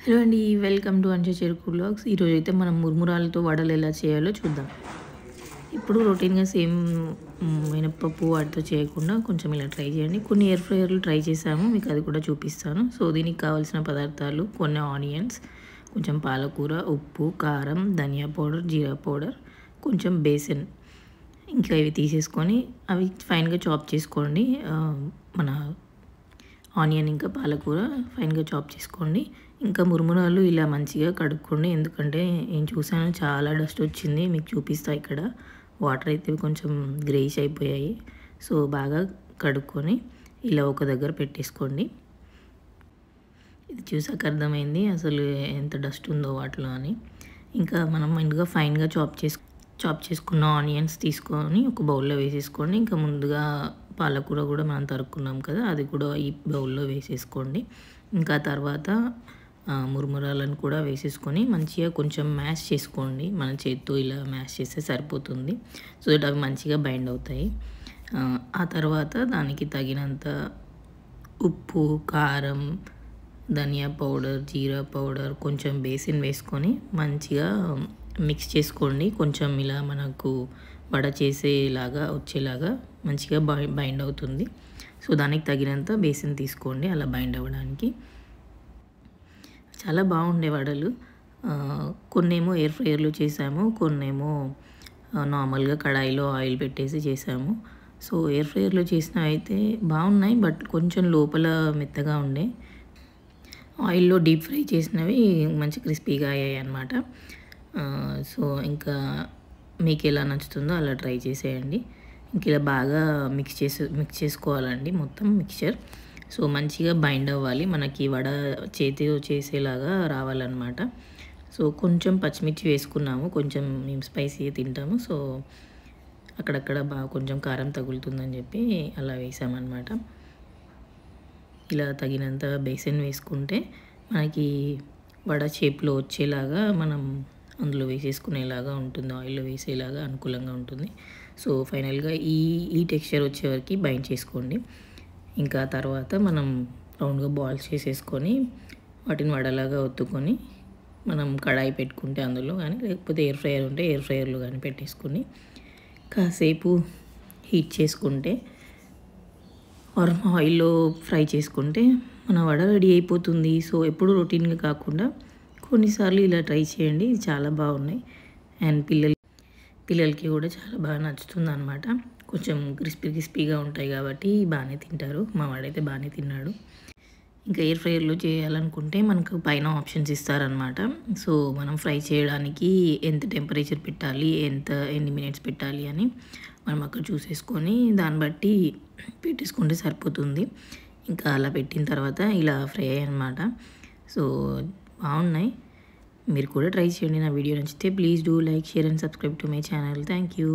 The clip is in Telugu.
హలో అండి, వెల్కమ్ టు అంజు చెరుకు వ్లాగ్స్. ఈరోజు అయితే మనం మురుమురాలతో వడలు ఎలా చేయాలో చూద్దాం. ఇప్పుడు రొటీన్గా సేమ్ మినప్పప్పు వాటితో చేయకుండా కొంచెం ఇలా ట్రై చేయండి. కొన్ని ఎయిర్ ఫ్రైయర్లు ట్రై చేసాము, మీకు అది కూడా చూపిస్తాను. సో దీనికి కావాల్సిన పదార్థాలు కొన్ని ఆనియన్స్, కొంచెం పాలకూర, ఉప్పు, కారం, ధనియా పౌడర్, జీరా పౌడర్, కొంచెం బేసన్. ఇంకా ఇవి తీసేసుకొని అవి ఫైన్గా చాప్ చేసుకోండి. మన ఆనియన్ ఇంకా పాలకూర ఫైన్గా చాప్ చేసుకోండి. ఇంకా మురుమురాలు ఇలా మంచిగా కడుక్కోండి, ఎందుకంటే నేను చూసాను చాలా డస్ట్ వచ్చింది. మీకు చూపిస్తా, ఇక్కడ వాటర్ అయితే కొంచెం గ్రేయిష్ అయిపోయాయి. సో బాగా కడుక్కొని ఇలా ఒక దగ్గర పెట్టేసుకోండి. ఇది చూసాక అర్థమైంది అసలు ఎంత డస్ట్ ఉందో వాటిలో అని. ఇంకా మనం ముందుగా ఫైన్గా చాప్ చేసుకున్న ఆనియన్స్ తీసుకొని ఒక బౌల్లో వేసేసుకోండి. ఇంకా ముందుగా పాలకూర కూడా మనం తరుక్కున్నాం కదా, అది కూడా ఈ బౌల్లో వేసేసుకోండి. ఇంకా తర్వాత మురుమురాలను కూడా వేసేసుకొని మంచిగా కొంచెం మ్యాష్ చేసుకోండి. మన చేత్తో ఇలా మ్యాష్ చేస్తే సరిపోతుంది, సో దట్ అవి మంచిగా బైండ్ అవుతాయి. ఆ తర్వాత దానికి తగినంత ఉప్పు, కారం, ధనియా పౌడర్, జీరా పౌడర్, కొంచెం బేసిన్ వేసుకొని మంచిగా మిక్స్ చేసుకోండి. కొంచెం ఇలా మనకు వడ చేసేలాగా వచ్చేలాగా మంచిగా బైండ్ అవుతుంది. సో దానికి తగినంత బేసిన్ తీసుకోండి అలా బైండ్ అవ్వడానికి. చాలా బాగుండే వడలు. కొన్నేమో ఎయిర్ ఫ్రైయర్లో చేసాము, కొన్నేమో నార్మల్గా కడాయిలో ఆయిల్ పెట్టేసి చేసాము. సో ఎయిర్ ఫ్రైయర్లో చేసినవి అయితే బాగున్నాయి, బట్ కొంచెం లోపల మెత్తగా ఉండే. ఆయిల్లో డీప్ ఫ్రై చేసినవి మంచి క్రిస్పీగా అయ్యాయి అన్నమాట. సో ఇంకా మీకు ఎలా నచ్చుతుందో అలా ట్రై చేసేయండి. ఇంక ఇలా బాగా మిక్స్ చేసుకోవాలండి మొత్తం మిక్చర్. సో మంచిగా బైండ్ అవ్వాలి, మనకి వడ చేతిలో చేసేలాగా రావాలన్నమాట. సో కొంచెం పచ్చిమిర్చి వేసుకున్నాము, కొంచెం మేము స్పైసీగా తింటాము, సో అక్కడక్కడ బాగా కొంచెం కారం తగులుతుందని చెప్పి అలా వేసామన్నమాట. ఇలా తగినంత బేసన్ వేసుకుంటే మనకి వడ షేప్లో వచ్చేలాగా మనం అందులో వేసేసుకునేలాగా ఉంటుంది, ఆయిల్లో వేసేలాగా అనుకూలంగా ఉంటుంది. సో ఫైనల్గా ఈ టెక్స్చర్ వచ్చే వరకు బైండ్ చేసుకోండి. ఇంకా తర్వాత మనం రౌండ్గా బాల్స్ చేసేసుకొని వాటిని వడలాగా ఒత్తుకొని మనం కడాయి పెట్టుకుంటే అందులో కానీ, లేకపోతే ఎయిర్ ఫ్రైయర్ ఉంటే ఎయిర్ ఫ్రైయర్లో కానీ పెట్టేసుకొని కాసేపు హీట్ చేసుకుంటే ఆర్ ఆయిల్లో ఫ్రై చేసుకుంటే మన వడ రెడీ అయిపోతుంది. సో ఎప్పుడు రొటీన్గా కాకుండా కొన్నిసార్లు ఇలా ట్రై చేయండి, ఇది చాలా బాగున్నాయి. అండ్ పిల్లలకి కూడా చాలా బాగా నచ్చుతుంది అనమాట. కొంచెం క్రిస్పీగా ఉంటాయి కాబట్టి బాగానే తింటారు. మా వాడైతే బాగానే తిన్నాడు. ఇంకా ఎయిర్ ఫ్రైయర్లో చేయాలనుకుంటే మనకు పైన ఆప్షన్స్ ఇస్తారనమాట. సో మనం ఫ్రై చేయడానికి ఎంత టెంపరేచర్ పెట్టాలి, ఎన్ని మినిట్స్ పెట్టాలి అని మనం అక్కడ చూసేసుకొని దాన్ని బట్టి పెట్టేసుకుంటే సరిపోతుంది. ఇంకా అలా పెట్టిన తర్వాత ఇలా ఫ్రై అయ్యాయన్నమాట. సో బాగున్నాయి, మీరు కూడా ట్రై చేయండి. నా వీడియో నచ్చితే please do like, share and subscribe to my channel. Thank you.